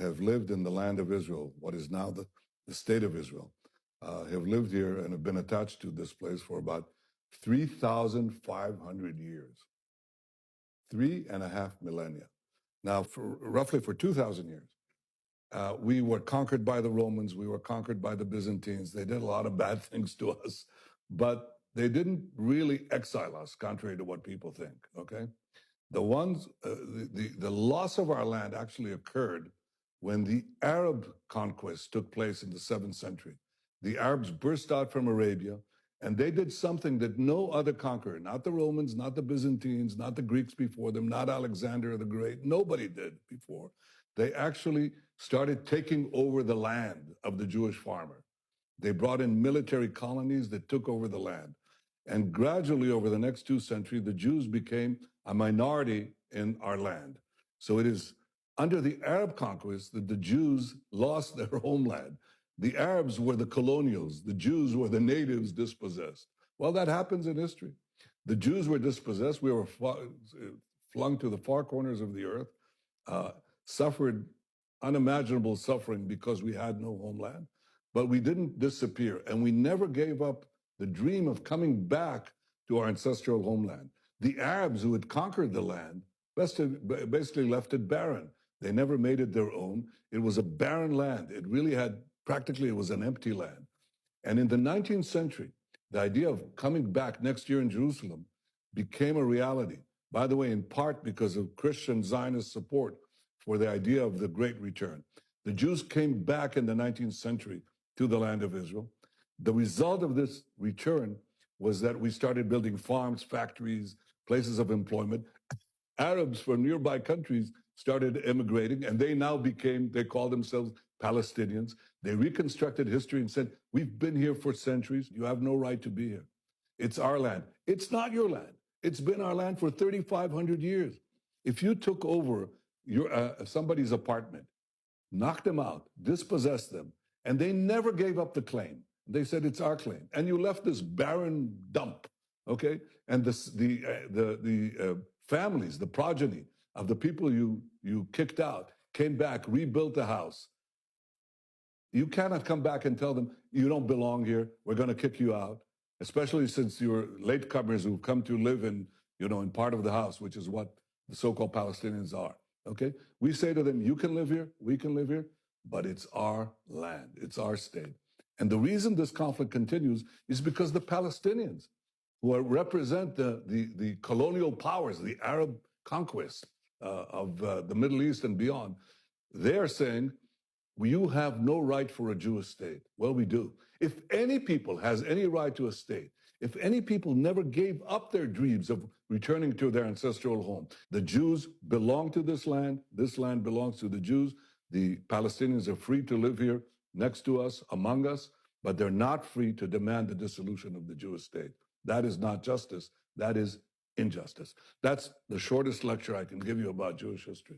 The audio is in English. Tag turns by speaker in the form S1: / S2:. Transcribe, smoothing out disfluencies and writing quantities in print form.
S1: have lived in the land of Israel, what is now the state of Israel, have lived here and have been attached to this place for about 3,500 years, 3.5 millennia. Now, roughly for 2,000 years, we were conquered by the Romans, we were conquered by the Byzantines. They did a lot of bad things to us, but they didn't really exile us, contrary to what people think, okay? The loss of our land actually occurred when the Arab conquest took place in the 7th century. The Arabs burst out from Arabia, and they did something that no other conqueror, not the Romans, not the Byzantines, not the Greeks before them, not Alexander the Great, nobody did before. They actually started taking over the land of the Jewish farmer. They brought in military colonies that took over the land. And gradually, over the next 2 centuries, the Jews became a minority in our land. So it is under the Arab conquest that the Jews lost their homeland. The Arabs were the colonials. The Jews were the natives dispossessed. Well, that happens in history. The Jews were dispossessed. We were flung to the far corners of the earth, suffered unimaginable suffering because we had no homeland. But we didn't disappear, and we never gave up the dream of coming back to our ancestral homeland. The Arabs who had conquered the land basically left it barren. They never made it their own. It was a barren land. It really had, practically, it was an empty land. And in the 19th century, the idea of coming back next year in Jerusalem became a reality. By the way, in part because of Christian Zionist support for the idea of the Great Return. The Jews came back in the 19th century to the land of Israel. The result of this return was that we started building farms, factories, places of employment. Arabs from nearby countries started immigrating, and they now they call themselves Palestinians. They reconstructed history and said, we've been here for centuries. You have no right to be here. It's our land. It's not your land. It's been our land for 3,500 years. If you took over somebody's apartment, knocked them out, dispossessed them, and they never gave up the claim. They said, it's our claim. And you left this barren dump, okay? And the families, the progeny of the people you kicked out came back, rebuilt the house. You cannot come back and tell them, you don't belong here, we're gonna kick you out, especially since you're latecomers who've come to live in part of the house, which is what the so-called Palestinians are, okay? We say to them, you can live here, we can live here, but it's our land, it's our state. And the reason this conflict continues is because the Palestinians, who represent the colonial powers, the Arab conquest of the Middle East and beyond, they're saying, you have no right for a Jewish state. Well, we do. If any people has any right to a state, if any people never gave up their dreams of returning to their ancestral home, the Jews belong to this land belongs to the Jews. The Palestinians are free to live here next to us, among us, but they're not free to demand the dissolution of the Jewish state. That is not justice. That is injustice. That's the shortest lecture I can give you about Jewish history.